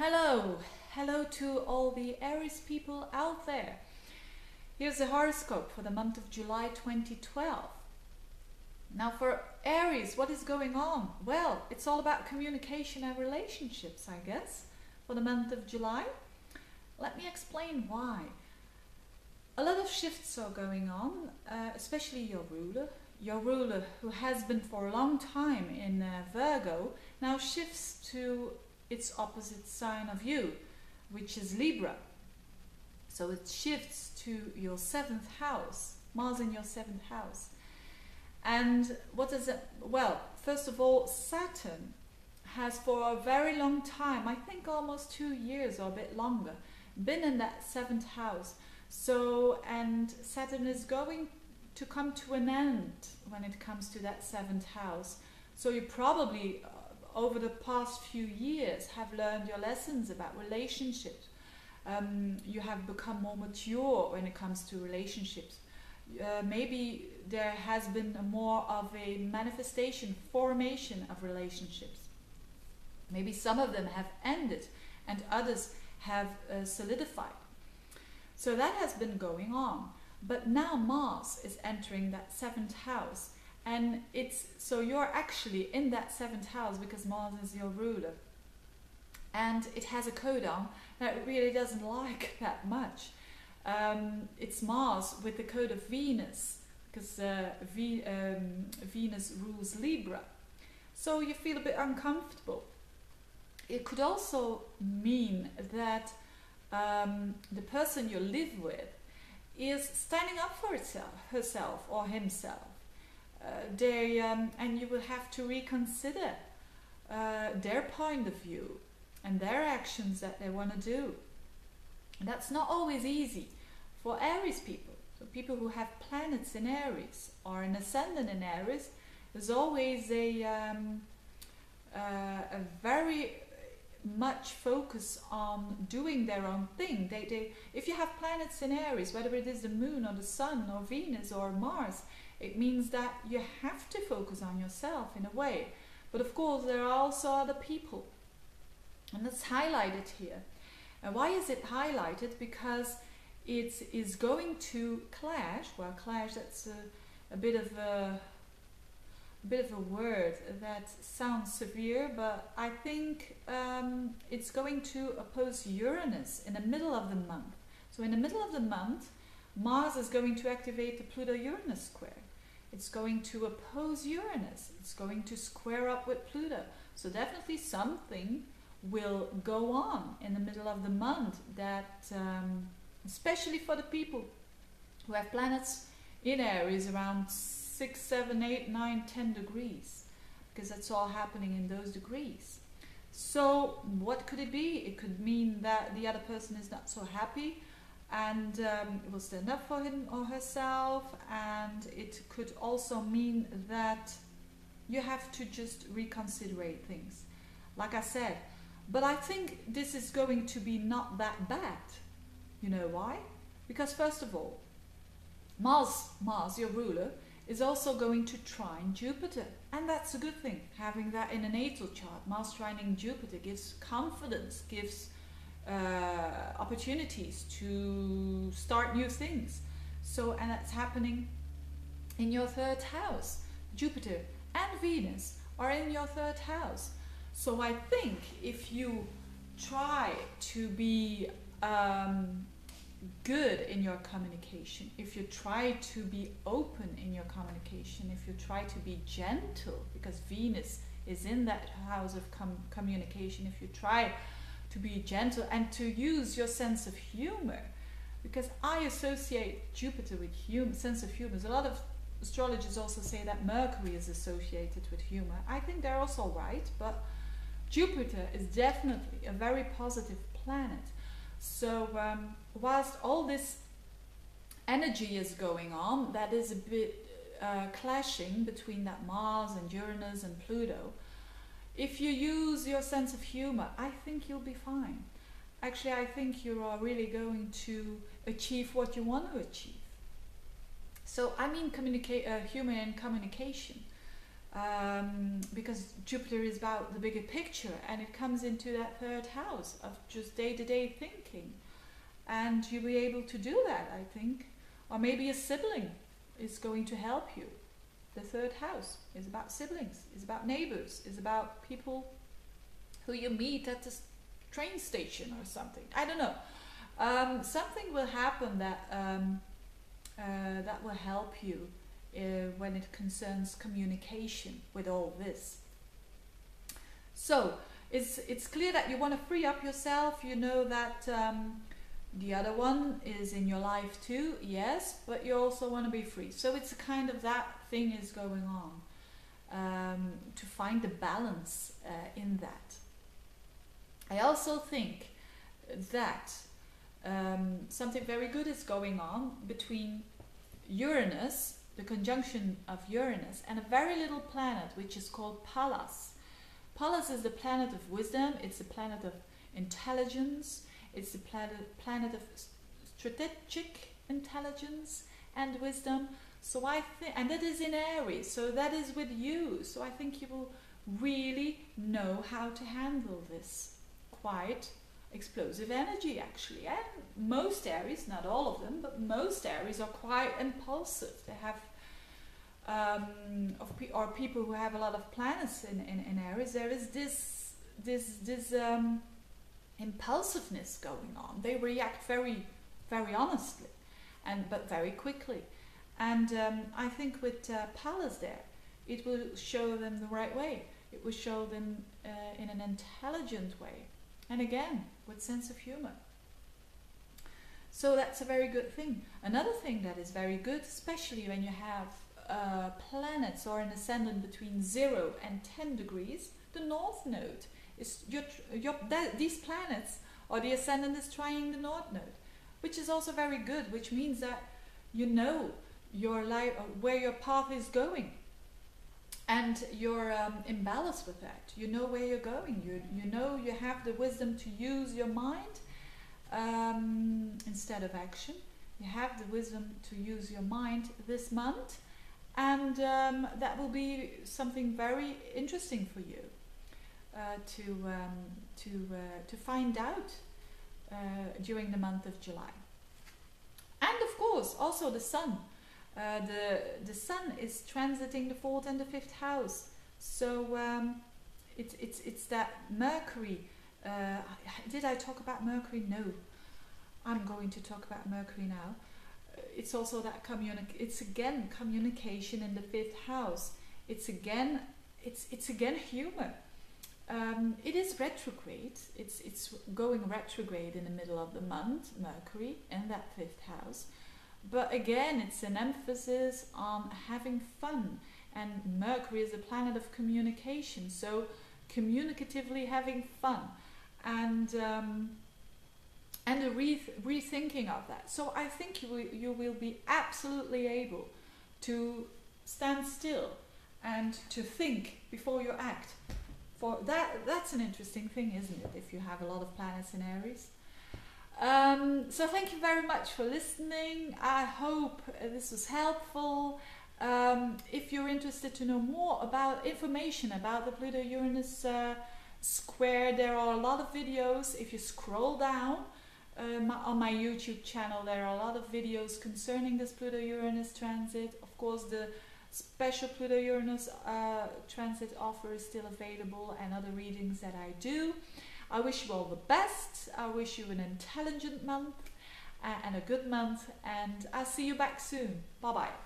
Hello, hello to all the Aries people out there. Here's the horoscope for the month of July 2012. Now for Aries, what is going on? Well, it's all about communication and relationships, I guess, for the month of July. Let me explain why. A lot of shifts are going on, especially your ruler. Your ruler, who has been for a long time in Virgo, now shifts to its opposite sign of you, which is Libra. So it shifts to your 7th house, Mars in your 7th house. And what is it? Well, first of all, Saturn has for a very long time, I think almost 2 years or a bit longer, been in that 7th house. So, and Saturn is going to come to an end when it comes to that 7th house. So you probably over the past few years have learned your lessons about relationships. You have become more mature when it comes to relationships. Maybe there has been more of a manifestation, formation of relationships. Maybe some of them have ended and others have solidified. So that has been going on. But now Mars is entering that 7th house. And it's so you're actually in that 7th house because Mars is your ruler, and it has a codon that it really doesn't like that much. It's Mars with the code of Venus, because Venus rules Libra, so you feel a bit uncomfortable. It could also mean that the person you live with is standing up for herself or himself. And you will have to reconsider their point of view and their actions that they want to do. And that's not always easy for Aries people. So people who have planets in Aries or an ascendant in Aries, there's always a very much focus on doing their own thing. If you have planets in Aries, whether it is the moon or the sun or Venus or Mars, it means that you have to focus on yourself in a way. But of course there are also other people. And that's highlighted here. And why is it highlighted? Because it is going to clash. Well, clash, that's a bit of a word that sounds severe, but I think it's going to oppose Uranus in the middle of the month. So in the middle of the month, Mars is going to activate the Pluto-Uranus square. It's going to oppose Uranus. It's going to square up with Pluto. So definitely something will go on in the middle of the month that, especially for the people who have planets in Aries around 6, 7, 8, 9, 10 degrees, because that's all happening in those degrees. So what could it be? It could mean that the other person is not so happy and will stand up for him or herself, and it could also mean that you have to just reconsider things, like I said. But I think this is going to be not that bad. You know why? Because first of all, Mars, your ruler, is also going to trine Jupiter, and that's a good thing. Having that in a natal chart, Mars trining Jupiter gives confidence, gives opportunities to start new things. So, and that's happening in your 3rd house. Jupiter and Venus are in your 3rd house. So I think if you try to be good in your communication, if you try to be open in your communication, if you try to be gentle, because Venus is in that house of communication, if you try to be gentle and to use your sense of humor, because I associate Jupiter with sense of humor. A lot of astrologers also say that Mercury is associated with humor. I think they're also right, but Jupiter is definitely a very positive planet. So whilst all this energy is going on, that is a bit clashing between that Mars and Uranus and Pluto, if you use your sense of humor, I think you'll be fine. Actually, I think you are really going to achieve what you want to achieve. So I mean humor and communication. because Jupiter is about the bigger picture, and it comes into that third house of just day-to-day thinking, and you'll be able to do that, I think. Or maybe a sibling is going to help you. The third house is about siblings, is about neighbors, is about people who you meet at the train station or something. I don't know. Something will happen that that will help you when it concerns communication with all this. So it's clear that you want to free up yourself. You know that the other one is in your life too, yes, but you also want to be free. So it's kind of that thing is going on, to find the balance in that. I also think that something very good is going on between Uranus, the conjunction of Uranus, and a very little planet which is called Pallas. Pallas is the planet of wisdom, it's the planet of intelligence, it's the planet of strategic intelligence and wisdom. So I think, and that is in Aries, so that is with you. So I think you will really know how to handle this quite explosive energy, actually. And most Aries, not all of them, but most Aries are quite impulsive. They have or people who have a lot of planets in Aries, there is this impulsiveness going on. They react very, very honestly, but very quickly. And I think with Pallas there, it will show them the right way. It will show them in an intelligent way, and again with sense of humor. So that's a very good thing. Another thing that is very good, especially when you have planets or an ascendant between 0 and 10 degrees, the North Node is these planets, or the ascendant is trying the North Node, which is also very good, which means that you know your life, where your path is going, and you're in balance with that. You know where you're going. You know you have the wisdom to use your mind instead of action. You have the wisdom to use your mind this month, and that will be something very interesting for you to find out during the month of July. And of course, also the Sun. The Sun is transiting the 4th and the 5th house, so it's that Mercury. Did I talk about Mercury? No, I'm going to talk about Mercury now. It's also that it's again communication in the 5th house. It's again humor. It is retrograde. It's going retrograde in the middle of the month, Mercury in that 5th house. But again, it's an emphasis on having fun, and Mercury is a planet of communication, so communicatively having fun, and a rethinking of that. So I think you will be absolutely able to stand still and to think before you act. For that's an interesting thing, isn't it, if you have a lot of planets in Aries? So thank you very much for listening. I hope this was helpful. If you're interested to know more about information about the Pluto-Uranus square, there are a lot of videos. If you scroll down on my YouTube channel, there are a lot of videos concerning this Pluto-Uranus transit. Of course, the special Pluto-Uranus transit offer is still available, and other readings that I do. I wish you all the best. I wish you an intelligent month and a good month, and I'll see you back soon. Bye bye.